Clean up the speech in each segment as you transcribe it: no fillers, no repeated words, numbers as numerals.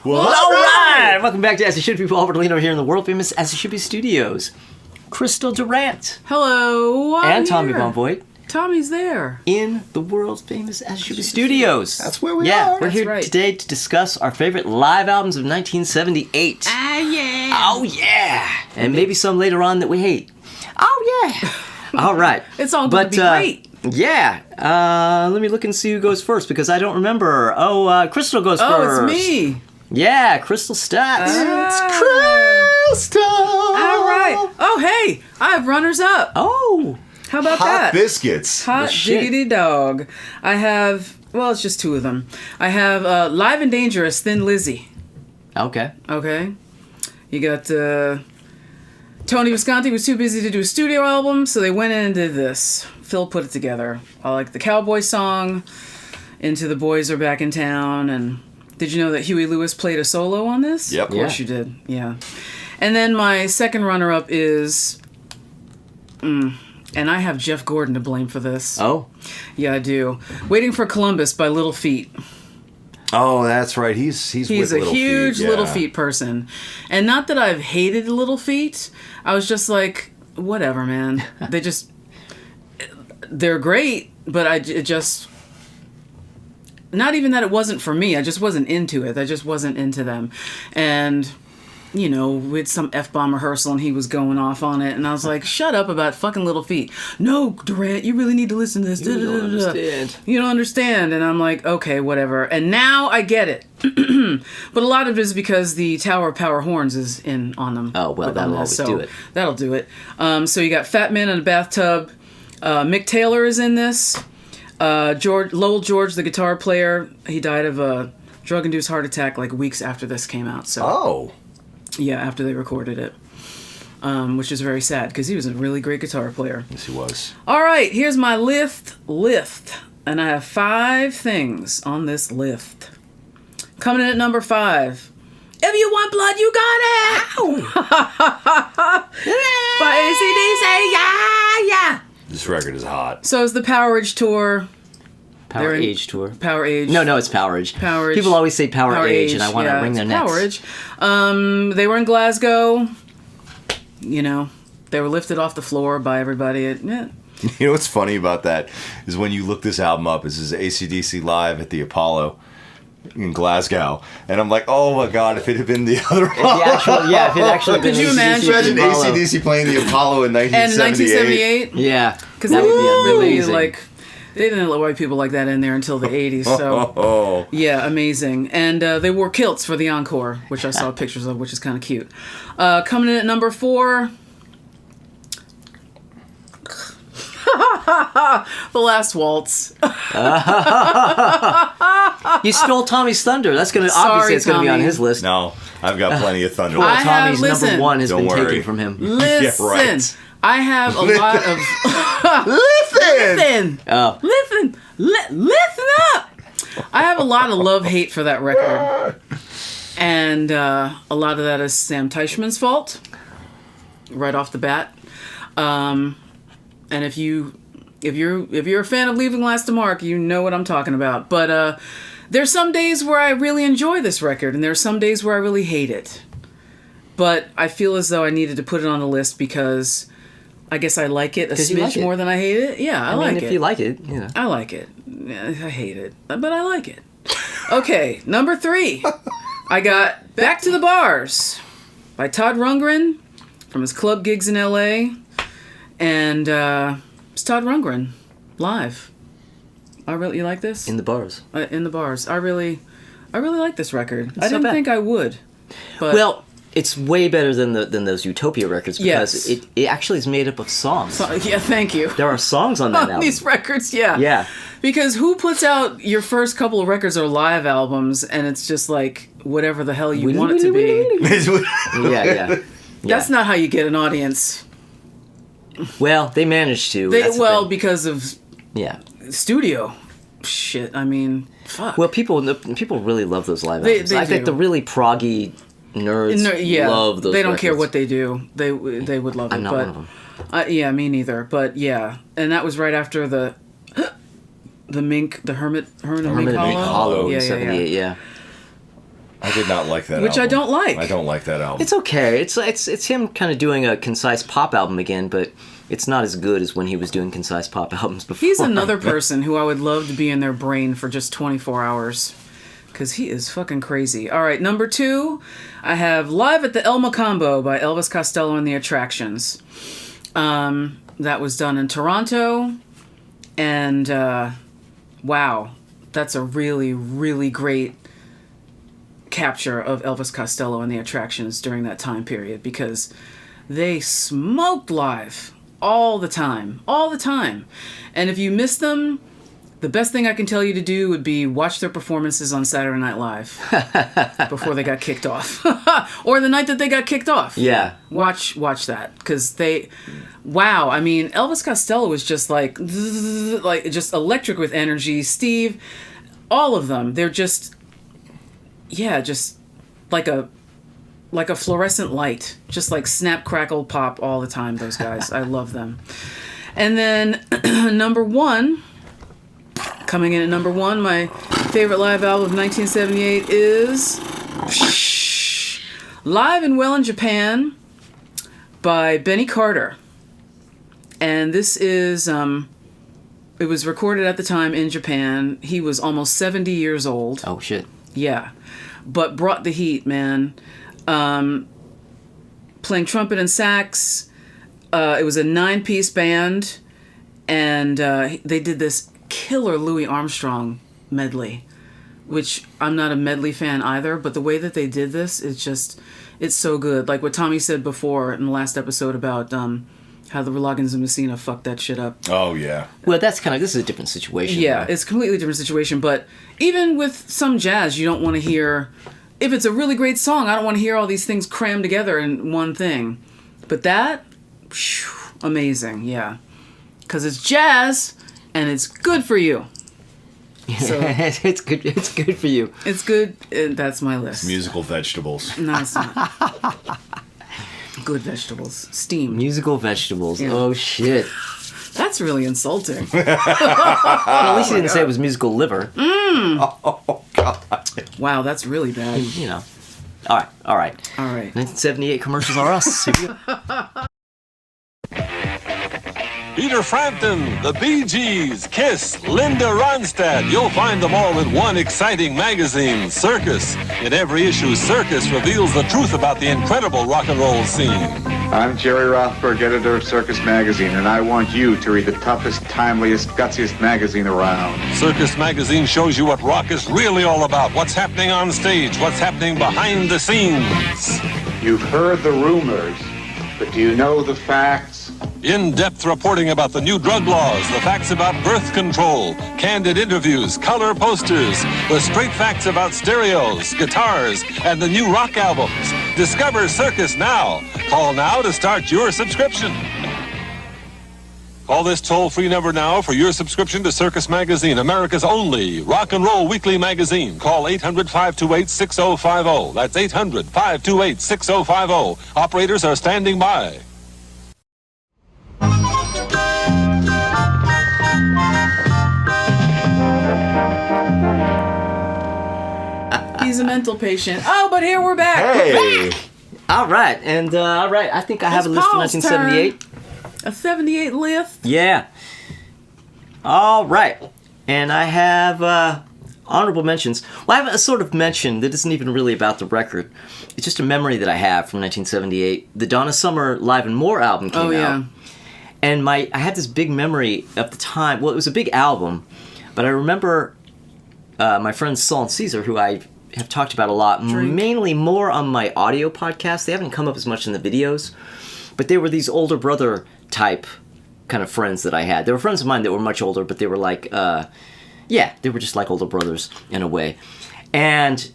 Well, all right! Welcome back to As It Should Be. Paul Bertolino here in the world-famous As It Should Be studios. Crystal Durant. Hello. And Tommy Von Voigt. Tommy's there. In the world-famous As It Should Be studios. That's where we are. Yeah, we're That's here right. today to discuss our favorite live albums of 1978. Ah, yeah. Oh, yeah! And maybe some later on that we hate. Oh, yeah! All right. It's all going to be great. Yeah. Let me look and see who goes first because I don't remember. Crystal goes first. Oh, it's me. Yeah, Crystal Stats. It's Crystal. All right. Oh, hey, I have runners up. Oh. How about Hot that? biscuits. Hot shit. diggity dog. I have, well, it's just two of them. I have Live and Dangerous, Thin Lizzy. Okay. Okay. You got Tony Visconti was too busy to do a studio album, so they went in and did this. Phil put it together. I like the cowboy song, Into the Boys Are Back in Town, and did you know that Huey Lewis played a solo on this? Yep. Of course you did, yeah. And then my second runner-up is, and I have Jeff Gordon to blame for this. Oh. Yeah, I do. Waiting for Columbus by Little Feat. Oh, that's right. He's He's with a Little huge Feat, yeah. Little Feat person. And not that I've hated Little Feat. I was just like, whatever, man. They're great, but it just... Not even that it wasn't for me. I just wasn't into it. I just wasn't into them. And, you know, with some F-bomb rehearsal and he was going off on it. And I was like, shut up about fucking Little Feat. No, Durant, you really need to listen to this. You don't understand. You don't understand. And I'm like, okay, whatever. And now I get it. But a lot of it is because the Tower of Power Horns is in on them. Oh, well, that'll always do it. That'll do it. So you got Fat Man in a Bathtub. Mick Taylor is in this. Lowell George, the guitar player, he died of a drug-induced heart attack like weeks after this came out. So Oh. yeah, after they recorded it. Which is very sad because he was a really great guitar player. Yes, he was. All right, here's my list. And I have 5 things on this list. Coming in at number 5. If you want blood, you got it! By AC/DC, yeah! This record is hot. So is the Power Age Tour. Power Age Tour. Power Age. No, it's Power Age. Power Age. People always say Power Age, and I want to wring their it's necks. Power Age. They were in Glasgow. You know, they were lifted off the floor by everybody. You know what's funny about that is when you look this album up, this is AC/DC live at the Apollo in Glasgow, and I'm like, oh my god, if it had been the other If it actually Could you imagine? Imagine AC/DC playing the Apollo in And 1978. 1978. Yeah. Because that they would be really, amazing. like, they didn't let white people like that in there until the 80s. So, Oh. yeah, amazing. And they wore kilts for the encore, which I saw pictures of, which is kind of cute. Coming in at number 4... The Last Waltz. You stole Tommy's thunder. That's gonna Sorry, obviously it's gonna be on Tommy. his list. No, I've got plenty of thunder. I have- Tommy's listen, number 1 has don't been worry. taken from him. Listen. Yeah, right. I have a lot of... Listen! Listen! Oh. Listen up! I have a lot of love-hate for that record. And a lot of that is Sam Teichmann's fault. Right off the bat. And if you're a fan of Leaving Last to Mark, you know what I'm talking about. But there's some days where I really enjoy this record, and there's some days where I really hate it. But I feel as though I needed to put it on the list because I guess I like it a 'Cause you like smidge more it. than I hate it. Yeah, I like if it. you like it, you know. I like it. I hate it, but I like it. Okay, number 3. I got Back to the Bars by Todd Rundgren from his club gigs in L.A. And it's Todd Rundgren live. You like this? In the bars. In the bars. I really like this record. I not didn't bad. think I would. But Well, it's way better than those Utopia records because Yes. it actually is made up of songs. yeah, thank you. There are songs on that On album. these records, yeah. Yeah. Because who puts out your first couple of records or live albums and it's just like whatever the hell you want it to be? Yeah. That's not how you get an audience. Well, they managed to. that's the thing. Because of Yeah. studio shit. I mean, fuck. Well, people really love those live albums. They I think do. the really proggy nerds love those they don't care records. what they do. They would love it. I'm not but, one of them. Yeah, me neither. But yeah, and that was right after the Hermit of Mink Hermit of Mink Hollow. Hollow in Yeah, 78, yeah. I did not like that Which album. I don't like. I don't like that album. It's okay. It's him kind of doing a concise pop album again, but it's not as good as when he was doing concise pop albums before. He's another person who I would love to be in their brain for just 24 hours. Because he is fucking crazy. All right, number 2, I have Live at the El Mocambo by Elvis Costello and the Attractions. That was done in Toronto. And, wow, that's a really, really great capture of Elvis Costello and the Attractions during that time period. Because they smoked live all the time. All the time. And if you miss them, the best thing I can tell you to do would be watch their performances on Saturday Night Live before they got kicked off. Or the night that they got kicked off. Yeah. Watch that. Because wow, I mean, Elvis Costello was just like just electric with energy. Steve, all of them, they're just like a fluorescent light. Just like snap, crackle, pop all the time, those guys. I love them. And then number 1... Coming in at number 1, my favorite live album of 1978 is Live and Well in Japan by Benny Carter. And this is, it was recorded at the time in Japan. He was almost 70 years old. Oh, shit. Yeah. But brought the heat, man. Playing trumpet and sax. It was a 9-piece band. And they did this killer Louis Armstrong medley, which I'm not a medley fan either, but the way that they did this, it's so good. Like what Tommy said before in the last episode about how the Loggins and Messina fucked that shit up. Oh, yeah. Well, this is a different situation. Yeah, right? it's a completely different situation, but even with some jazz, you don't want to hear, if it's a really great song, I don't want to hear all these things crammed together in one thing. But that, amazing, yeah. Because it's jazz, and it's good for you. So, it's good. It's good for you. it's good. That's my list. Musical vegetables. No, it's not. Good vegetables. Steamed. Musical vegetables. Yeah. Oh shit. That's really insulting. Well, at least you didn't say it was musical liver. Oh, God. Wow, that's really bad. You know. All right. All right. 1978 commercials are us. Here we go. Peter Frampton, the Bee Gees, Kiss, Linda Ronstadt. You'll find them all in one exciting magazine, Circus. In every issue, Circus reveals the truth about the incredible rock and roll scene. I'm Jerry Rothberg, editor of Circus Magazine, and I want you to read the toughest, timeliest, gutsiest magazine around. Circus Magazine shows you what rock is really all about, what's happening on stage, what's happening behind the scenes. You've heard the rumors, but do you know the facts? In-depth reporting about the new drug laws, the facts about birth control, candid interviews, color posters, the straight facts about stereos, guitars, and the new rock albums. Discover Circus now. Call now to start your subscription. Call this toll-free number now for your subscription to Circus Magazine, America's only rock and roll weekly magazine. Call 800-528-6050. That's 800-528-6050. Operators are standing by. He's a mental patient. Oh, but here we're back. Hey! All right, and all right. I think I have It's a list for Paul's 1978. A 78 list. Yeah. All right, and I have honorable mentions. Well, I have a sort of mention that isn't even really about the record. It's just a memory that I have from 1978. The Donna Summer Live and More album came Oh, yeah. out. And I had this big memory of the time. Well, it was a big album, but I remember my friends Saul and Caesar, who I have talked about a lot, mainly more on my audio podcast. They haven't come up as much in the videos, but they were these older brother type kind of friends that I had. They were friends of mine that were much older, but they were like, they were just like older brothers in a way. And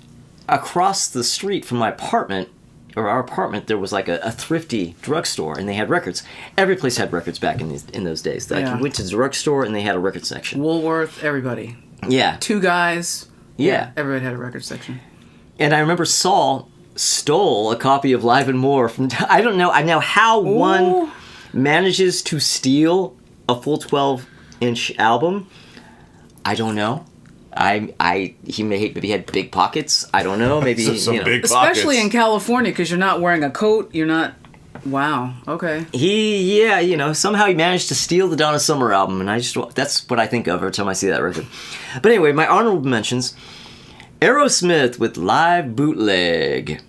across the street from my apartment, or our apartment, there was like a thrifty drugstore, and they had records. Every place had records back in those days. Like, Yeah. you went to the drugstore, and they had a record section. Woolworth, everybody. Yeah. Two guys. Yeah. Everybody had a record section. And I remember Saul stole a copy of Live and More from... I don't know how one manages to steal a full 12-inch album. I don't know. He maybe had big pockets. I don't know. Maybe Some big Especially pockets. in California, because you're not wearing a coat. You're not. Wow. Okay. Somehow he managed to steal the Donna Summer album, and that's what I think of every time I see that record. But anyway, my honorable mentions: Aerosmith with Live Bootleg.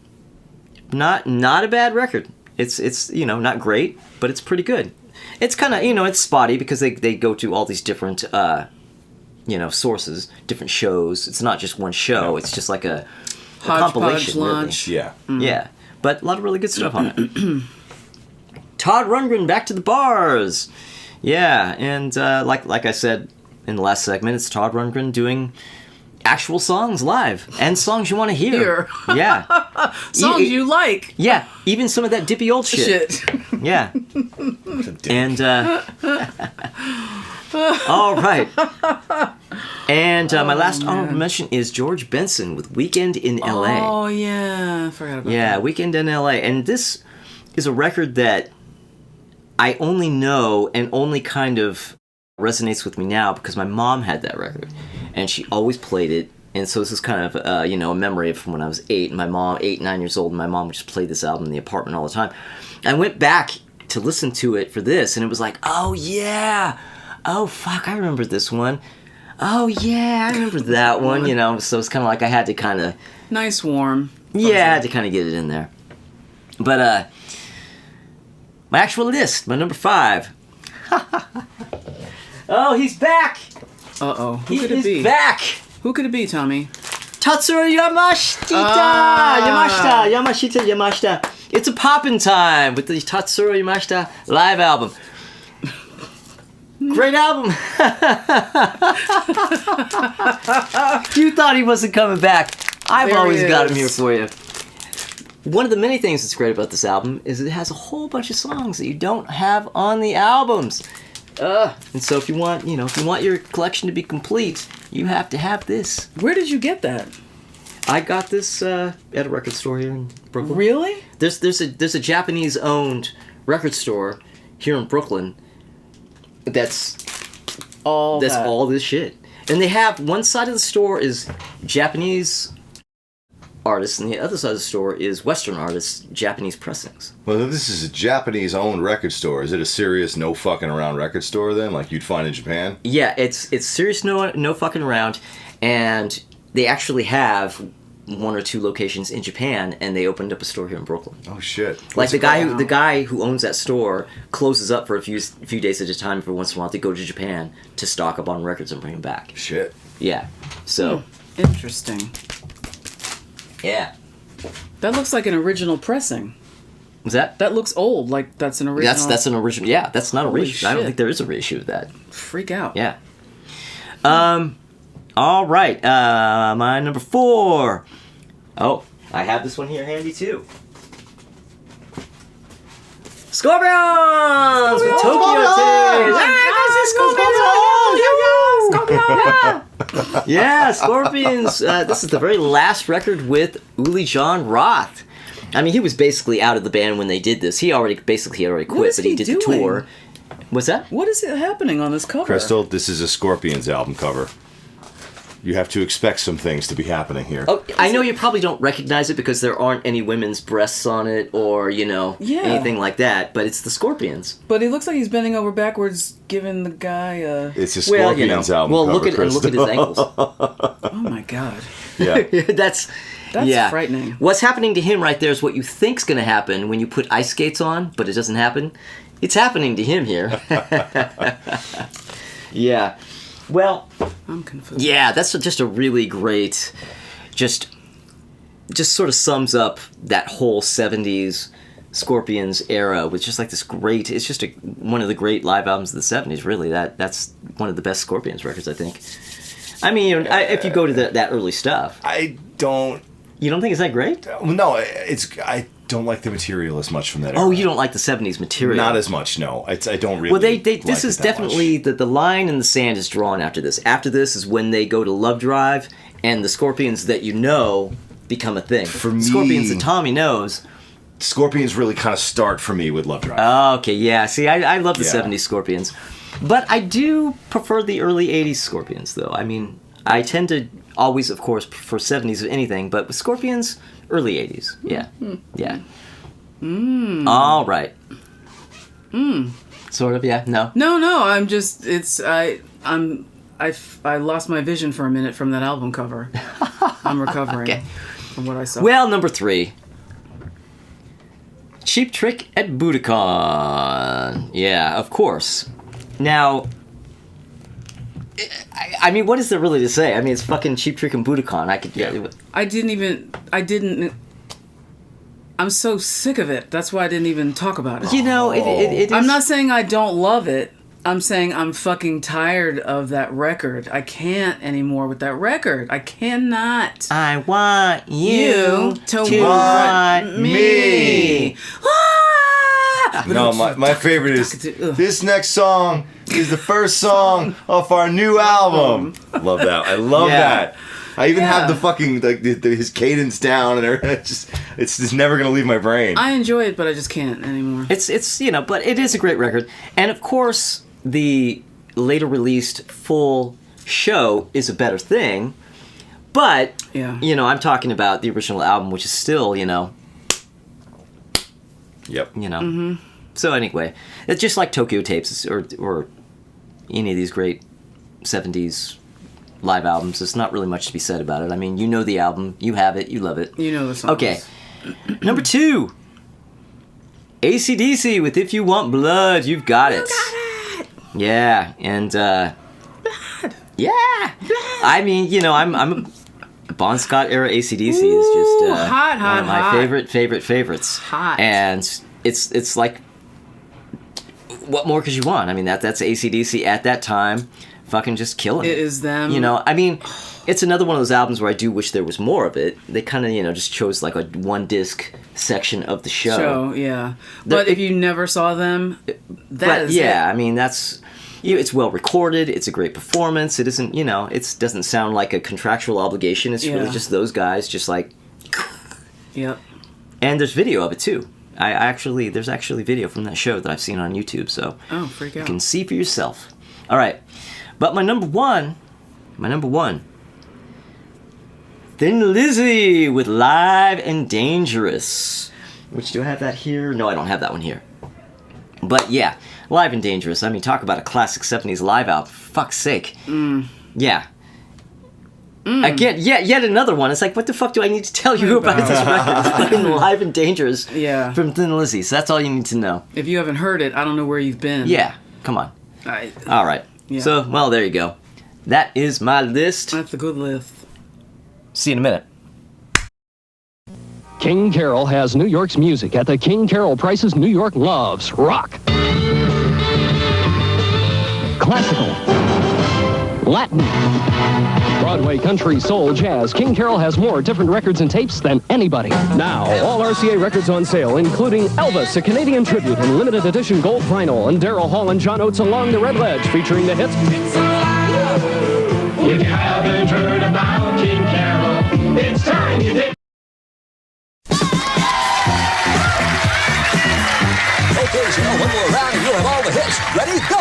Not a bad record. It's not great, but it's pretty good. It's kind of it's spotty because they go to all these different sources, different shows. It's not just one show. It's just like a compilation, really. Launch. Yeah. Yeah, but a lot of really good stuff on it. Todd Rundgren back to the bars. Yeah, and like I said in the last segment, it's Todd Rundgren doing actual songs live and songs you want to hear. Yeah. Songs you like. Yeah, even some of that dippy old shit. Yeah. And all right. And my last honorable mention is George Benson with Weekend in LA. Oh yeah, I forgot about that. Yeah, Weekend in LA. And this is a record that I only know and only kind of resonates with me now because my mom had that record and she always played it. And so this is kind of a memory from when I was 8 and my mom 8, 9 years old, and my mom would just play this album in the apartment all the time. I went back to listen to it for this and it was like, oh yeah, oh fuck, I remember this one. Oh yeah, I remember that one. So it's kind of like I had to kind of Nice warm. I had to kind of get it in there. But my actual list, my number 5. Oh, he's back! Uh-oh. Who He could it is be? back! Who could it be, Tommy? Tatsuro Yamashita! It's a poppin' time with the Tatsuro Yamashita live album. Great album! You thought he wasn't coming back. I've There always he got him is. here for you. One of the many things that's great about this album is it has a whole bunch of songs that you don't have on the albums. And so if you want your collection to be complete, you have to have this. Where did you get that? I got this at a record store here in Brooklyn. Really? There's a Japanese-owned record store here in Brooklyn. That's all this shit. And they have one side of the store is Japanese artists, and the other side of the store is Western artists, Japanese pressings. Well, this is a Japanese-owned record store. Is it a serious no fucking around record store then, like you'd find in Japan? Yeah, it's serious, no fucking around, and they actually have 1 or 2 locations in Japan, and they opened up a store here in Brooklyn. Oh shit! Like the guy who owns that store closes up for a few days at a time every once in a while to go to Japan to stock up on records and bring them back. Shit. Yeah. So. Interesting. Yeah. That looks like an original pressing. Was that? That looks old. Like that's an original. That's an original. Yeah, that's not a Holy reissue. I don't shit. think there is a reissue of that. Freak out. Yeah. All right. My number 4. Oh, I have this one here handy too. Scorpions with Tokyo Tales. Yeah, Scorpions. This is the very last record with Uli John Roth. I mean, he was basically out of the band when they did this. He already quit, is but he he did doing? the tour. What's that? What is it happening on this cover? Crystal, this is a Scorpions album cover. You have to expect some things to be happening here. Oh, I know you probably don't recognize it because there aren't any women's breasts on it or, anything like that, but it's the Scorpions. But he looks like he's bending over backwards, giving the guy a. It's a Scorpions album Well, cover, look at his ankles. Oh my god. Yeah. That's frightening. What's happening to him right there is what you think's going to happen when you put ice skates on, but it doesn't happen. It's happening to him here. Yeah. Well, I'm confused. yeah, that's just a really great, just sort of sums up that whole 70s Scorpions era with just like this great, it's just one of the great live albums of the 70s, really. That's one of the best Scorpions records, I think. I mean, if you go to that early stuff. I don't... You don't think it's that great? No, I don't like the material as much from that era. Oh, you don't like the 70s material? Not as much, no. I don't really Well, like this it is that definitely much. the line in the sand is drawn after this. After this is when they go to Love Drive, and the Scorpions that you know become a thing. For me- Scorpions that Tommy knows. Scorpions really kind of start for me with Love Drive. Oh, okay, yeah. See, I love the Yeah. 70s Scorpions. But I do prefer the early 80s Scorpions, though. I mean, I tend to always, of course, prefer 70s or anything, but with Scorpions, early 80s. Yeah. Yeah. All right. Sort of, yeah. No. No. I'm just. I lost my vision for a minute from that album cover. I'm recovering from what I saw. Well, number 3. Cheap Trick at Budokan. Yeah, of course. Now, I mean, what is there really to say? I mean, it's fucking Cheap Trick and Budokan. I'm so sick of it. That's why I didn't even talk about it. You know, it is... I'm not saying I don't love it. I'm saying I'm fucking tired of that record. I can't anymore with that record. I cannot. I want you to want me. No, my favorite is this next song is the first song of our new album. Love that. I love that. I even have the fucking his cadence down, and it's just never gonna leave my brain. I enjoy it, but I just can't anymore. But it is a great record, and of course the later released full show is a better thing. But I'm talking about the original album, which is still Yep. Mm-hmm. So anyway, it's just like Tokyo Tapes or any of these great 70s live albums. There's not really much to be said about it. I mean, you know the album, you have it, you love it. You know the songs. Okay. Number 2. AC/DC with If You Want Blood, You've Got It. You got it! Yeah, and Blood. Yeah. Blood. I mean, I'm a Bon Scott era AC/DC is just one of my favorites. Hot. And it's like, what more could you want? I mean, that's AC/DC at that time, fucking just killing it. It is them. I mean, it's another one of those albums where I do wish there was more of it. They kind of, just chose like a one disc section of the show. Yeah. But if you never saw them, that is it. I mean, that's... it's well recorded. It's a great performance. It isn't, it doesn't sound like a contractual obligation. It's really just those guys, just like. Yep. And there's video of it too. There's actually video from that show that I've seen on YouTube. So freak out. You can see for yourself. All right, but my number one, Thin Lizzy with Live and Dangerous. Which, do I have that here? No, I don't have that one here. But yeah, Live and Dangerous. I mean, talk about a classic 70s live album. For fuck's sake. Yeah. Again, yet another one. It's like, what the fuck do I need to tell you about this record? Live and Dangerous from Thin Lizzy. So that's all you need to know. If you haven't heard it, I don't know where you've been. Yeah, come on. All right. Yeah. So, well, there you go. That is my list. That's a good list. See you in a minute. King Carol has New York's music at the King Carol prices New York loves. Rock. Classical. Latin. Broadway, country, soul, jazz. King Carol has more different records and tapes than anybody. Now, all RCA records on sale, including Elvis, a Canadian tribute, and limited edition gold vinyl, and Daryl Hall and John Oates Along the Red Ledge, featuring the hits. If you haven't heard about King Carol, it's time you did. Okay, so one more round and you'll have all the hits. Ready? Go!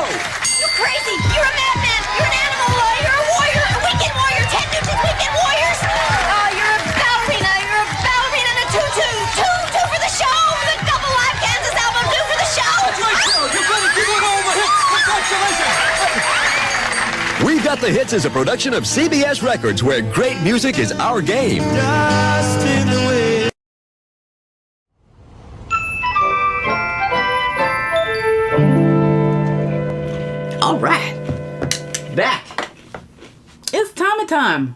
You're crazy! You're a madman! You're an animal! You're a warrior! A weekend warrior! 10 ninjas weekend warriors! You're a ballerina! You're a ballerina in a tutu! Two for the show! The double live Kansas album! 2 for the show! That's right, Carol! You're good at giving all the hits! Congratulations! We Got the Hits is a production of CBS Records, where great music is our game. Just in the way. All right, back. It's Tommy time.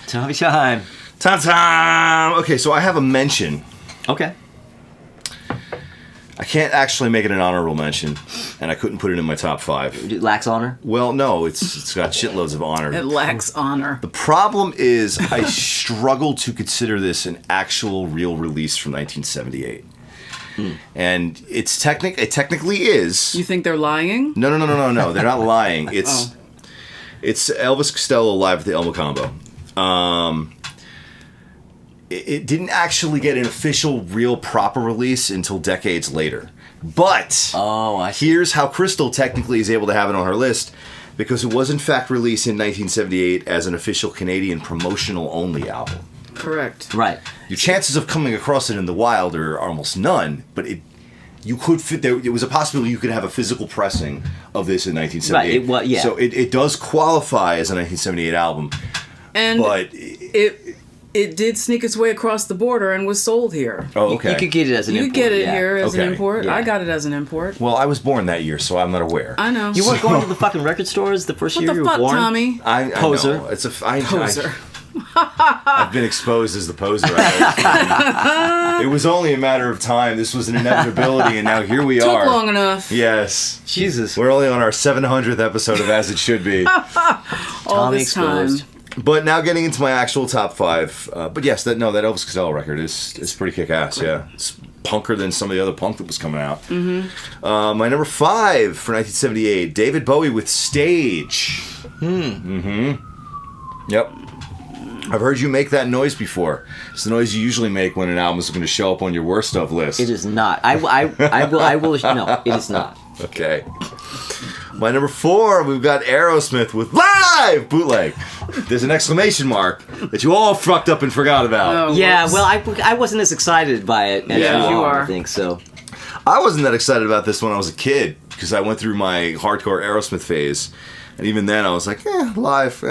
Tommy time. Ta-ta! Okay, so I have a mention. Okay. I can't actually make it an honorable mention, and I couldn't put it in my top 5. It lacks honor? Well, no, it's got shitloads of honor. It lacks honor. The problem is I struggle to consider this an actual real release from 1978. And it technically is. You think they're lying? No. They're not lying. It's Elvis Costello live at the Elmo Combo. It didn't actually get an official, real, proper release until decades later. But here's how Crystal technically is able to have it on her list. because it was in fact released in 1978 as an official Canadian promotional-only album. Correct. Right. Your chances of coming across it in the wild are almost none, but you could fit there. It was a possibility you could have a physical pressing of this in 1978. Right. Yeah. So it does qualify as a 1978 album, And but it did sneak its way across the border and was sold here. oh, okay. You could get it as an You import. could get it yeah. here as an Okay. import. Yeah. I got it as an import. Well, I was born that year, so I'm not aware. I know. You weren't going to the fucking record stores the first What year the you fuck, were born? Tommy? I Poser. know. It's a Poser. I've been exposed as the poser. It was only a matter of time. This was an inevitability, and now here we Took are. long enough. Yes. Jesus. We're only on our 700th episode of As It Should Be. All Tommy this time. exposed. But now getting into my actual top 5. But yes, that Elvis Costello record is pretty kick-ass, yeah. It's punker than some of the other punk that was coming out. Mm-hmm. My number 5 for 1978, David Bowie with Stage. Yep. I've heard you make that noise before. It's the noise you usually make when an album is going to show up on your worst of list. It is not. I will. No, it is not. Okay. My number 4, we've got Aerosmith with Live Bootleg. There's an exclamation mark that you all fucked up and forgot about. Oh, Yeah, whoops. well, I wasn't as excited by it as Yeah. you You are. are. I think so. I wasn't that excited about this when I was a kid because I went through my hardcore Aerosmith phase. And even then I was like, Live,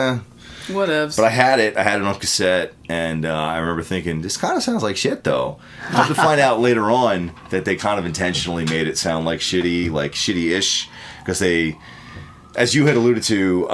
Whatevs. But I had it on cassette, and I remember thinking, this kind of sounds like shit, though. I had to find out later on that they kind of intentionally made it sound like shitty-ish, because they, as you had alluded to,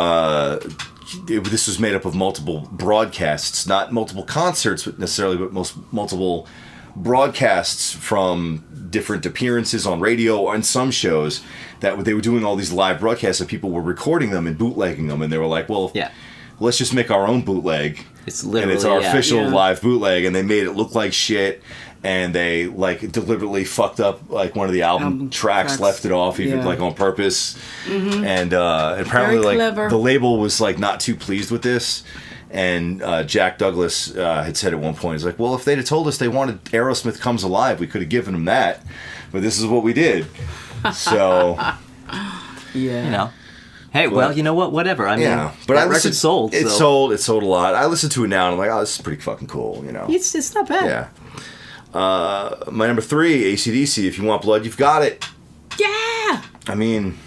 this was made up of multiple broadcasts, not multiple concerts necessarily, but multiple broadcasts from different appearances on radio or on some shows that they were doing all these live broadcasts and people were recording them and bootlegging them, and they were like, well, Yeah. let's just make our own bootleg. It's and literally it's our yeah. official Yeah. live bootleg, and they made it look like shit, and they like deliberately fucked up like one of the album tracks, left it off even Yeah. like on purpose, and apparently Very like clever. the label was like not too pleased with this, and Jack Douglas had said at one point, he's like, well, if they'd have told us they wanted Aerosmith Comes Alive, we could have given them that, but this is what we did. So Yeah. You know. Hey, well, you know what? Whatever. I mean, yeah, but that I listened, record sold. It so. sold a lot. I listen to it now and I'm like, oh, this is pretty fucking cool, you know. It's not bad. Yeah. My number 3, AC/DC. If you want blood, you've got it. Yeah. I mean,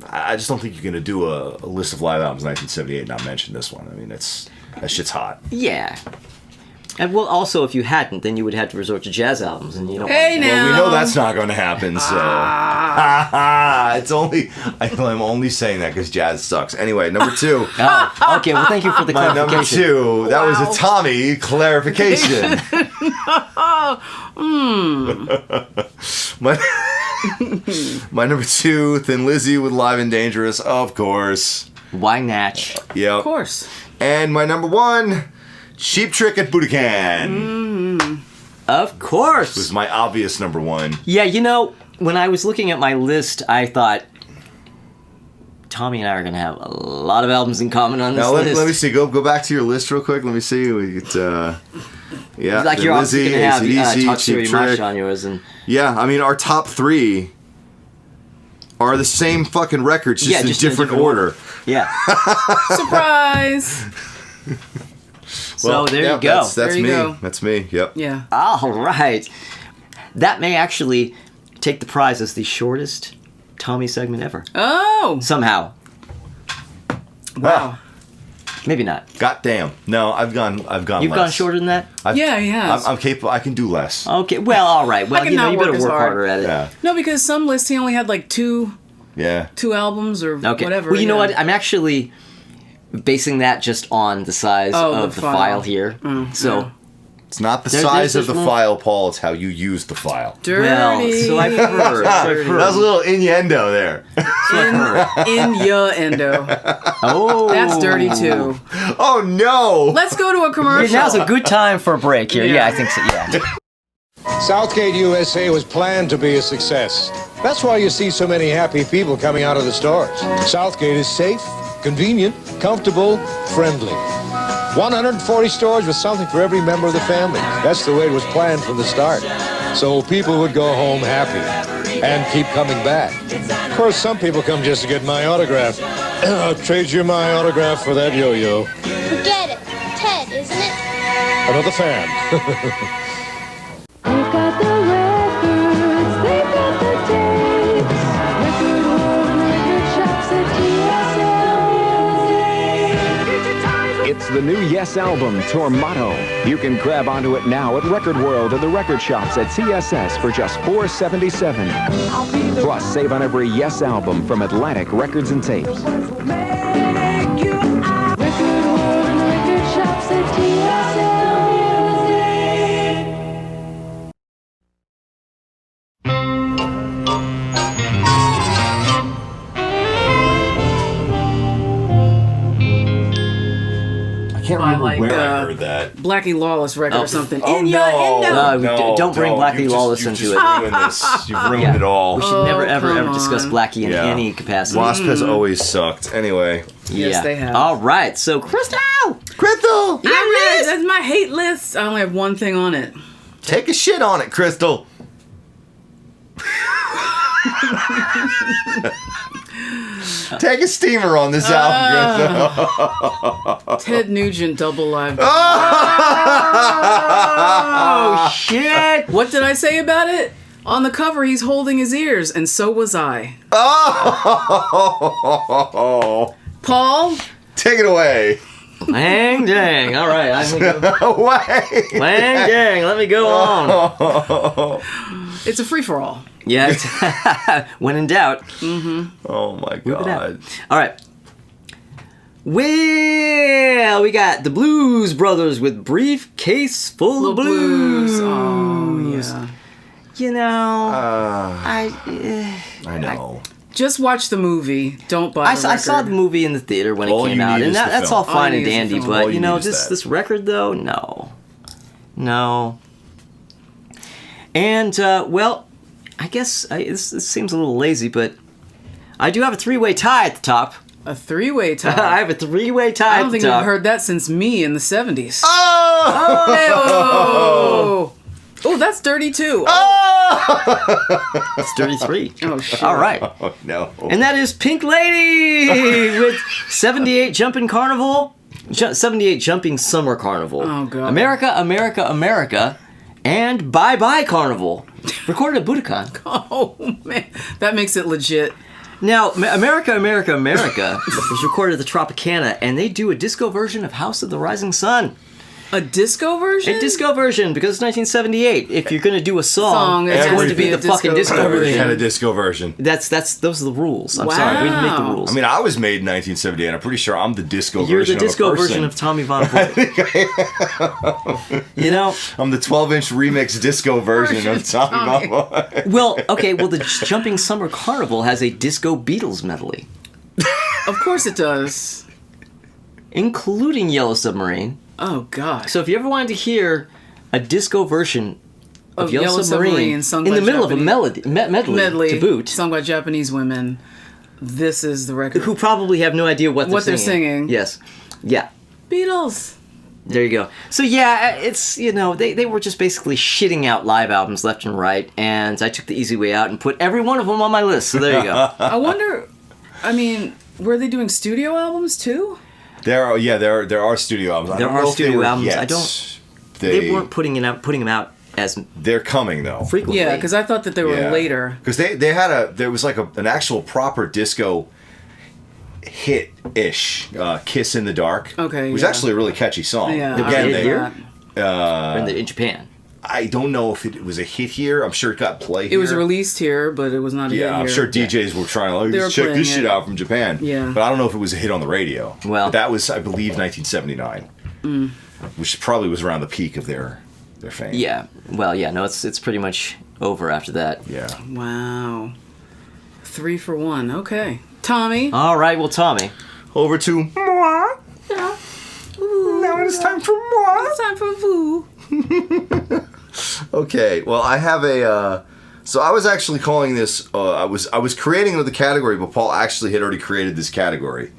I just don't think you're gonna do a list of live albums 1978 and not mention this one. I mean, that shit's hot. Yeah. And well, also, if you hadn't, then you would have to resort to jazz albums, and you don't. Hey, want now. Well, we know that's not going to happen. So it's only I'm only saying that because jazz sucks. Anyway, number 2. Oh, okay. Well, thank you for the My number clarification. 2. That was a Tommy clarification. My number 2, Thin Lizzy with Live and Dangerous, of course. Why Natch? Yep. Of course. And my number 1, Cheap Trick at Budokan. Of course. Was my obvious number 1. Yeah, you know, when I was looking at my list, I thought Tommy and I are going to have a lot of albums in common on this Now list. let me see. Go back to your list real quick. Let me see. We get yeah. Like Thin you're obviously Lizzy, going to have AC/DC, Talk Cheap Theory Much Trick. on yours, and Yeah, I mean our top 3 are the same fucking records, just in just in a different different order. yeah. Surprise. So there yeah, you go. That's There you me. go. That's me. Yep. Yeah. All right. That may actually take the prize as the shortest Tommy segment ever. Oh. Somehow. Wow. Maybe not. God damn. No, I've gone You've less. gone shorter than that? Yeah, he has. I'm capable. I can do less. Okay. Well, all right. Well, can you know, not you work better as work hard. harder at it. Yeah. No, because some lists he only had like two Yeah. albums or Okay. whatever. Well, you know yeah. what? I'm actually basing that just on the size of the file here. So, It's not the There's size of the more- file, Paul. It's how you use the file. Dirty. well, so I've heard. That was a little innuendo there. in your endo. Oh. That's dirty too. Oh no! Let's go to a commercial. Now's a good time for a break here. Yeah, I think so. Yeah. Southgate USA was planned to be a success. That's why you see so many happy people coming out of the stores. Southgate is safe, convenient, comfortable, friendly. 140 stores with something for every member of the family. That's the way it was planned from the start. So people would go home happy and keep coming back. Of course, some people come just to get my autograph. I'll trade you my autograph for that yo-yo. Forget it. Ted, isn't it? Another fan. They've got the records, they've got the tapes. Record World and record shops at TSL. It's the new Yes album, Tormato. You can grab onto it now at Record World and the record shops at CSS for just $4.77. Plus, save on every Yes album from Atlantic Records and Tapes. Record World and record shops at TSL. I can't remember like, where I heard that. Blackie Lawless record or something. Oh, In no. ya, Don't bring Blackie Lawless into it. Ruined this. You've ruined it all. We should never, ever, come ever discuss on. Blackie in Yeah. any capacity. Wasp has always sucked. Anyway. Yes, they have. All right, so Crystal! Crystal! That's my hate list. I only have one thing on it. Take a shit on it, Crystal. Take a steamer on this album, Crystal. Ted Nugent Double Live. Oh, shit! What did I say about it? On the cover, he's holding his ears, and so was I. Oh! Paul? Take it away. Lang dang. All right, I'm gonna go. Away. Lang dang, let me go on. It's a free-for-all. Yeah, when in doubt. Oh my Whip it out. god. All right. Well, we got the Blues Brothers with Briefcase Full of Blues. Oh, yeah. You know, I know. Just watch the movie. Don't buy the record. I saw the movie in the theater when All it came you out, need and is the that's film. all fine All and you need is the dandy. film. All But you you know, need is that. this record though, no. And well, I guess this seems a little lazy, but I do have a three-way tie at the top. A three-way tie. I have a three-way tie I at don't the think top. we've heard that since me in the 70s. Oh! Oh, that's dirty too. It's 33. Oh, shit. All right. Oh, no. And that is Pink Lady with 78 Jumping Carnival, 78 Jumping Summer Carnival. Oh, God. America, America, America, and Bye Bye Carnival. Recorded at Budokan. Oh, man. That makes it legit. Now, America, America, America was recorded at the Tropicana, and they do a disco version of House of the Rising Sun. A disco version? A disco version, because it's 1978. If you're going to do a song, It's it's going going to to be be the a fucking disco disco Everything version. had a disco version. Those are the rules. I'm sorry, we didn't make the Wow. rules. I mean, I was made in 1978. I'm pretty sure I'm the disco You're version the disco of a person. version of Tommy Von Boy. You know? I'm the 12-inch remix disco version of Tommy Boy. Well, okay, well, the Jumping Summer Carnival has a disco Beatles medley, Of course it does. including Yellow Submarine. Oh, God. So if you ever wanted to hear a disco version of Yellow Submarine sung in by the middle of a Japanese- medley to boot, sung by Japanese women, this is the record. who probably have no idea what they're singing. Yes. Yeah. Beatles. There you go. So yeah, it's, you know, they were just basically shitting out live albums left and right, and I took the easy way out and put every one of them on my list. So there you go. I wonder, I mean, were they doing studio albums too? There are studio albums. I There don't are know if they studio were albums. yet. I don't- They weren't putting them out as They're coming though. frequently. Yeah, because I thought that they were Yeah. later. Because there was like an actual proper disco hit-ish, "Kiss in the Dark." Okay, It was yeah. actually a really catchy song. Yeah, Again, I they- read here? that. in Japan. I don't know if it was a hit here. I'm sure it got play here. It was released here, but it was not a hit Yeah, I'm here. sure DJs were trying to They were like, check playing this shit it. out from Japan. Yeah. But I don't know if it was a hit on the radio. Well- But that was, I believe, 1979, which probably was around the peak of their fame. Yeah. Well, yeah. No, it's pretty much over after that. Yeah. Wow. 3 for 1. Okay. Tommy. All right. Well, Tommy. Over to moi. Yeah. Now it is time for moi. It's time for Voo. Okay, well, I have a. So I was actually calling this. I was creating the category, but Paul actually had already created this category.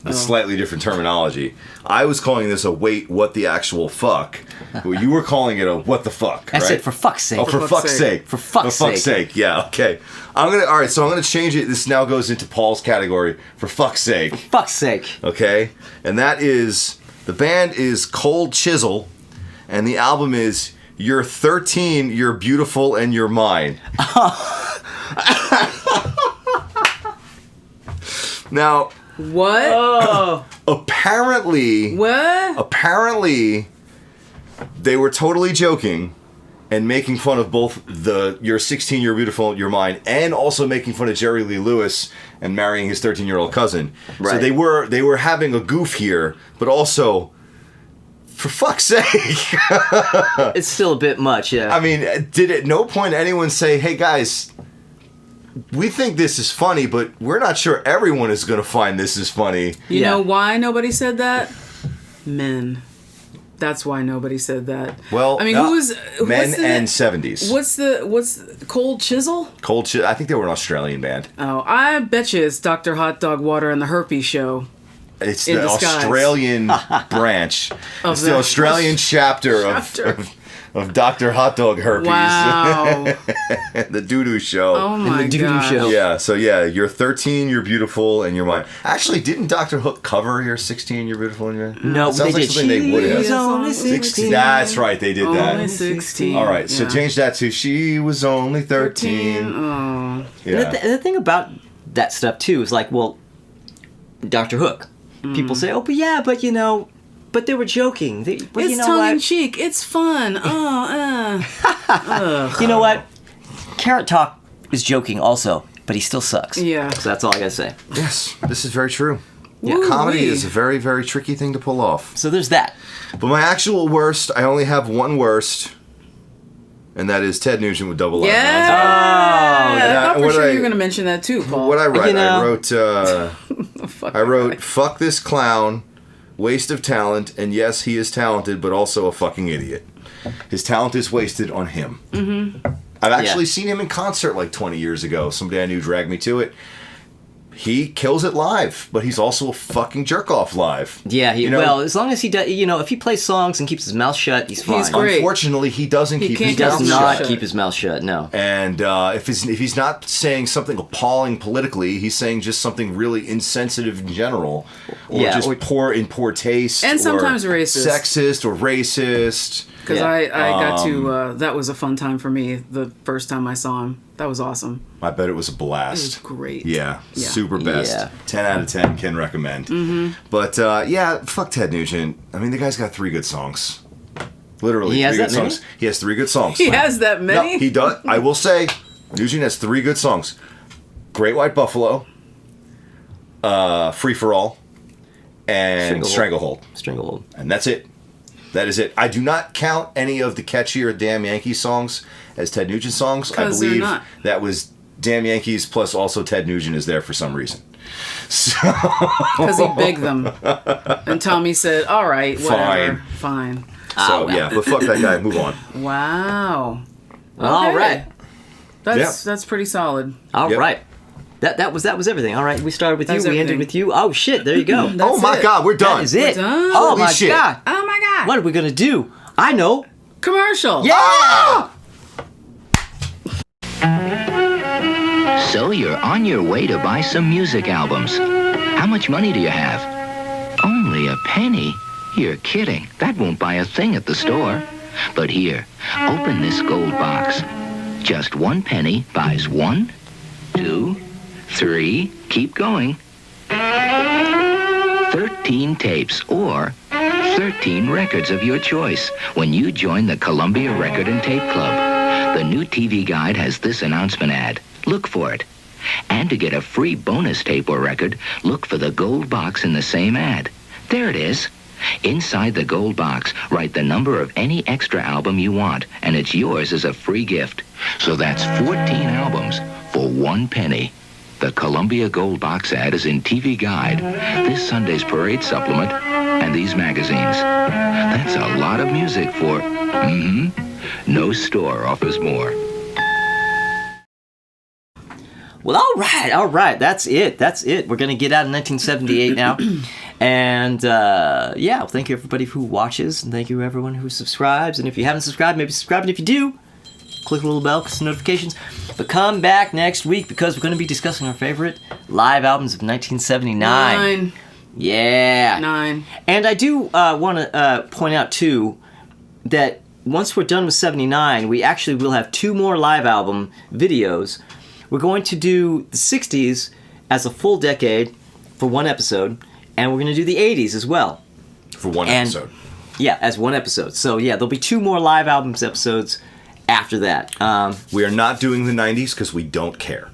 the slightly different terminology. I was calling this a wait, what the actual fuck. Well, you were calling it a what the fuck, I right? said for fuck's sake. Oh, for fuck's sake. For fuck's sake. Yeah, okay. All right, so I'm gonna change it. This now goes into Paul's category. For fuck's sake. Fuck's sake. Okay? And that is, the band is Cold Chisel, and the album is You're 13, You're Beautiful, and You're Mine. Now, What? Oh. apparently, they were totally joking and making fun of both the You're 16, You're Beautiful, You're Mine, and also making fun of Jerry Lee Lewis and marrying his 13-year-old cousin. Right. So they were having a goof here, but also, for fuck's sake. It's still a bit much, yeah. I mean, did at no point anyone say, hey guys, we think this is funny, but we're not sure everyone is going to find this is funny. You Yeah. know why nobody said that? Men. That's why nobody said that. Well, I mean, no, who was men what's the- and 70s. What's Cold Chisel? I think they were an Australian band. Oh, I bet you it's Dr. Hot Dog Water and the Herpes Show. It's In the disguise. Australian branch. It's the the- Australian chapter of Dr. Hot Dog Herpes. Wow. The doo-doo show. Oh my the doo-doo gosh. show. Yeah, so yeah, you're 13, you're beautiful, and you're mine. Actually, didn't Dr. Hook cover You're 16, you're beautiful, and you're... No, It sounds they like did. something they would have. She was only 16. That's right, they did Only that. 16. All right, so Yeah. change that to She Was Only 13. Oh. Yeah. And the thing about that stuff, too, is like, well, Dr. Hook. People say, oh, but you know, but they were joking. But It's you know tongue in what? cheek. It's fun. You know what? Carrot Top is joking also, but he still sucks. Yeah. So that's all I gotta say. Yes, this is very true. Yeah. Comedy Woo-wee. is a very, very tricky thing to pull off. So there's that. But my actual worst, I only have one worst, and that is Ted Nugent with Double Live. Yeah. And I thought for what sure I- you were going to mention that too, Paul. What I write, You know- I wrote, fuck this clown, waste of talent, and yes, he is talented, but also a fucking idiot. His talent is wasted on him. Mm-hmm. I've actually seen him in concert like 20 years ago. Somebody I knew dragged me to it. He kills it live, but he's also a fucking jerk off live. Yeah, You know? well, as long as he does, you know, if he plays songs and keeps his mouth shut, he's fine. He's great. Unfortunately, he doesn't He keep can't his He mouth does Mouth not shut. keep his mouth shut, no. And if he's not saying something appalling politically, he's saying just something really insensitive in general, or Yeah, just or- poor taste, And sometimes or racist. sexist, or racist. Because Yeah. I got to, that was a fun time for me the first time I saw him. That was awesome. I bet it was a It blast. was great. Yeah, Yeah. super best. Yeah. 10 out of 10 can recommend. Mm-hmm. But yeah, fuck Ted Nugent. I mean, the guy's got 3 good songs. Literally, He has 3 good that many? songs. He has 3 good songs. He has that many? No, he does. I will say, Nugent has 3 good songs: Great White Buffalo, Free for All, and Stranglehold. Stranglehold. And that's it. That is it. I do not count any of the catchier Damn Yankees songs as Ted Nugent songs. I 'Cause they're believe not. that was Damn Yankees plus also Ted Nugent is there for some reason. So, Because he begged them. And Tommy said, all right, whatever. Fine. yeah, but fuck that guy. Move on. Wow. All Okay. right. That's pretty solid. All Yep. right. That was everything. All right, we started with That you, was we ended everything. with you. Oh shit, there you go. Oh my it. God, we're done. That is it. done. Oh Holy my shit. god. Oh my God. What are we gonna do? I know. Commercial. Yeah. So you're on your way to buy some music albums. How much money do you have? Only a penny? You're kidding. That won't buy a thing at the store. But here, open this gold box. Just 1 penny buys 1, 2, 3, keep going. 13 tapes or 13 records of your choice when you join the Columbia Record and Tape Club. The new TV guide has this announcement ad. Look for it. And to get a free bonus tape or record, look for the gold box in the same ad. There it is. Inside the gold box, write the number of any extra album you want, and it's yours as a free gift. So that's 14 albums for 1 penny. The Columbia Gold Box ad is in TV Guide, this Sunday's Parade Supplement, and these magazines. That's a lot of music for, no store offers more. Well, all right. That's it. We're going to get out in 1978 now. And, thank you everybody who watches, and thank you everyone who subscribes. And if you haven't subscribed, maybe subscribe. And if you do, click the little bell for some notifications. But come back next week because we're going to be discussing our favorite live albums of 1979. 9. Yeah. 9. And I do want to point out, too, that once we're done with 79, we actually will have 2 more live album videos. We're going to do the 60s as a full decade for one episode, and we're going to do the 80s as well. For one episode. Yeah, as one episode. So, yeah, there'll be 2 more live albums episodes after that. We are not doing the 90s because we don't care.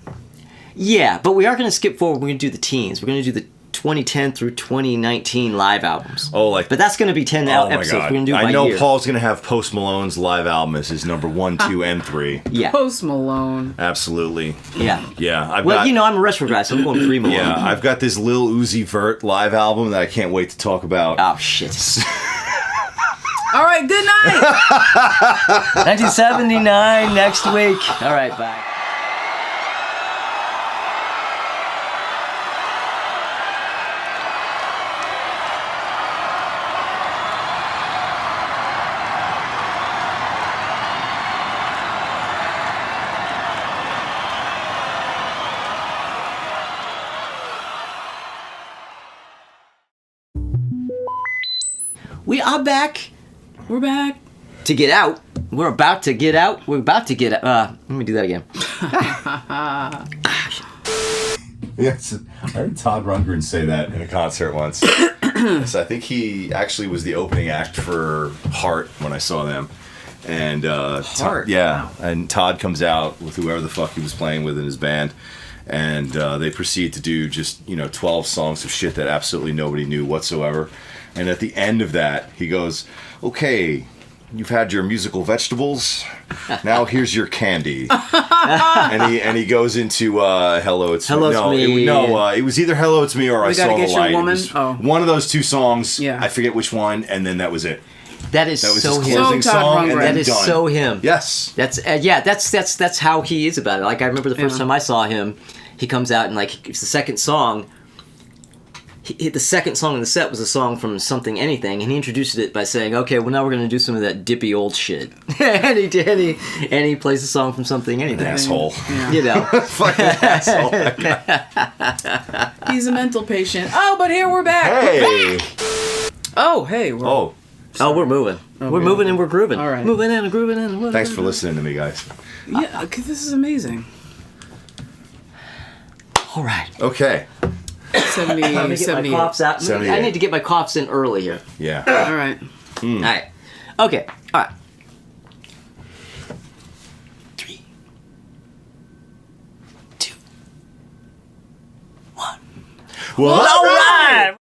Yeah, but we are going to skip forward. We're going to do the teens. We're going to do the 2010 through 2019 live albums. But that's going to be 10 episodes. God. We're going to do it by I know year. Paul's going to have Post Malone's live album as his number 1, 2, and 3. Yeah. Post Malone. Absolutely. Yeah. Yeah. I'm a retro guy, so I'm going 3 Malone. Yeah, I've got this Lil Uzi Vert live album that I can't wait to talk about. Oh, shit. All right, good night. 1979 next week. All right, bye. We are back. We're back. To get out. We're about to get out. We're about to get out. Let me do that again. Yes, I heard Todd Rundgren say that in a concert once. So I think he actually was the opening act for Heart when I saw them. And Heart? Yeah, and Todd comes out with whoever the fuck he was playing with in his band. And they proceed to do just, 12 songs of shit that absolutely nobody knew whatsoever. And at the end of that, he goes, okay, you've had your musical vegetables. Now here's your candy. and he goes into Hello, It's Me. It was either Hello, It's Me or I Saw the Light. Woman? One of those 2 songs. Yeah. I forget which one, and then that was it. That was so his him. closing song, and then that is done. so him. Yes. That's how he is about it. Like I remember the first time I saw him, he comes out and like it's the second song. The second song in the set was a song from Something Anything, and he introduced it by saying, "Okay, well now we're going to do some of that dippy old shit." and he plays the song from Something Anything. Asshole. Yeah. Fucking asshole. He's a mental patient. Oh, but here we're back. Hey. Oh, hey. We're moving. We're moving and we're grooving. All right. Moving and grooving and. Thanks for listening to me, guys. Yeah, this is amazing. All right. Okay. 70, Let me get 78. my coughs out. 78. I need to get my coughs in early here. Yeah. All right. All right. Okay. All right. 3, 2, 1. Well, all right.